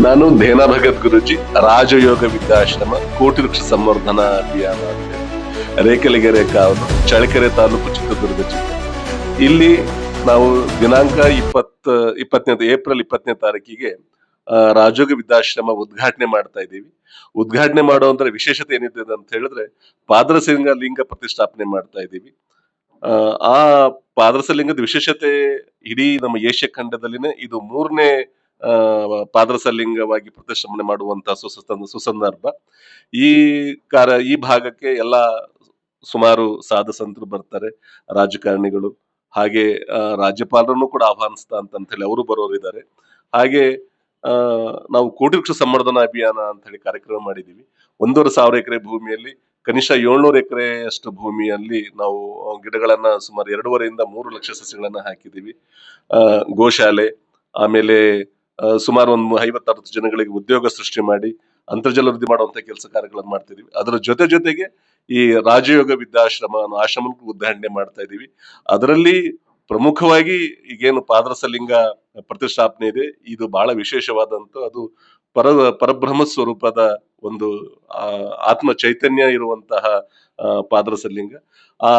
ನಾನು ಧೇನಾ ಭಗತ್ ಗುರುಜಿ, ರಾಜಯೋಗ ವಿದ್ಯಾಶ್ರಮ, ಕೋಟಿ ವೃಕ್ಷ ಸಂವರ್ಧನಾ ಅಭಿಯಾನ ಅಂತ ಹೇಳಿ, ರೇಖಲಿಗೆರೆ ಕಾವಲು, ಚಳ್ಳಕೆರೆ ತಾಲೂಕು, ಚಿತ್ರದುರ್ಗ ಜಿಲ್ಲೆ. ಇಲ್ಲಿ ನಾವು ದಿನಾಂಕ 20 ಏಪ್ರಿಲ್ 20ನೇ ತಾರೀಕಿಗೆ ರಾಜಯೋಗ ವಿದ್ಯಾಶ್ರಮ ಉದ್ಘಾಟನೆ ಮಾಡ್ತಾ ಇದ್ದೀವಿ. ಉದ್ಘಾಟನೆ ಮಾಡುವಂತ ವಿಶೇಷತೆ ಏನಿದೆ ಅಂತ ಹೇಳಿದ್ರೆ, ಪಾದರಸಿಂಗ ಲಿಂಗ ಪ್ರತಿಷ್ಠಾಪನೆ ಮಾಡ್ತಾ ಇದ್ದೀವಿ. ಆ ಪಾದರಸಲಿಂಗದ ವಿಶೇಷತೆ ಇಡೀ ನಮ್ಮ ಏಷ್ಯಾ ಖಂಡದಲ್ಲಿನೇ ಇದು 3ನೇ ಪಾದರಸಲಿಂಗವಾಗಿ ಪ್ರತಿಷ್ಠಾಪನೆ ಮಾಡುವಂತಹ ಸುಸಂದರ್ಭ. ಈ ಈ ಭಾಗಕ್ಕೆ ಎಲ್ಲ ಸುಮಾರು ಸಾಧು ಸಂತರು ಬರ್ತಾರೆ, ರಾಜಕಾರಣಿಗಳು, ಹಾಗೆ ರಾಜ್ಯಪಾಲರನ್ನು ಕೂಡ ಆಹ್ವಾನಿಸ್ತಾ ಅಂತ ಹೇಳಿ ಅವರು ಬರೋರಿದ್ದಾರೆ. ಹಾಗೆ ನಾವು ಕೋಟಿ ವೃಕ್ಷ ಸಂವರ್ಧನಾ ಅಭಿಯಾನ ಅಂತ ಹೇಳಿ ಕಾರ್ಯಕ್ರಮ ಮಾಡಿದೀವಿ. 1,500 ಎಕರೆ ಭೂಮಿಯಲ್ಲಿ ಕನಿಷ್ಠ 700 ಎಕರೆಯಷ್ಟು ಭೂಮಿಯಲ್ಲಿ ನಾವು ಗಿಡಗಳನ್ನ ಸುಮಾರು 2.5 ಇಂದ 3 ಲಕ್ಷ ಸಸಿಗಳನ್ನ ಹಾಕಿದೀವಿ. ಗೋಶಾಲೆ, ಆಮೇಲೆ ಸುಮಾರು ಒಂದು 50-60 ಜನಗಳಿಗೆ ಉದ್ಯೋಗ ಸೃಷ್ಟಿ ಮಾಡಿ ಅಂತರ್ಜಲ ವೃದ್ಧಿ ಮಾಡುವಂತ ಕೆಲಸ ಕಾರ್ಯಗಳನ್ನು ಮಾಡ್ತಿದೀವಿ. ಅದರ ಜೊತೆಗೆ ಈ ರಾಜಯೋಗ ವಿದ್ಯಾಶ್ರಮ ಅನ್ನೋ ಆಶ್ರಮಕ್ಕೂ ಉದ್ಘಾಟನೆ ಮಾಡ್ತಾ ಇದೀವಿ. ಅದರಲ್ಲಿ ಪ್ರಮುಖವಾಗಿ ಈಗೇನು ಪಾದರಸಲಿಂಗ ಪ್ರತಿಷ್ಠಾಪನೆ ಇದೆ, ಇದು ಬಹಳ ವಿಶೇಷವಾದಂತ, ಅದು ಪರಬ್ರಹ್ಮ ಸ್ವರೂಪದ ಒಂದು ಆತ್ಮ ಚೈತನ್ಯ ಇರುವಂತಹ ಪಾದರಸಲಿಂಗ. ಆ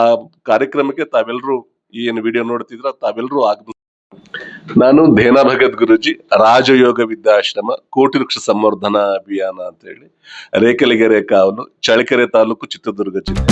ಕಾರ್ಯಕ್ರಮಕ್ಕೆ ತಾವೆಲ್ಲರೂ ಏನು ವಿಡಿಯೋ ನೋಡ್ತಿದ್ರ ತಾವೆಲ್ಲರೂ ನಾನು ಧೇನಾ ಭಗತ್ ಗುರುಜಿ, ರಾಜಯೋಗ ವಿದ್ಯಾಶ್ರಮ, ಕೋಟಿ ವೃಕ್ಷ ಸಂವರ್ಧನಾ ಅಭಿಯಾನ ಅಂತ ಹೇಳಿ, ರೇಖಲಿಗೆರೆ ಕಾವಲು, ಚಳ್ಳಕೆರೆ ತಾಲೂಕು, ಚಿತ್ರದುರ್ಗ ಜಿಲ್ಲೆ.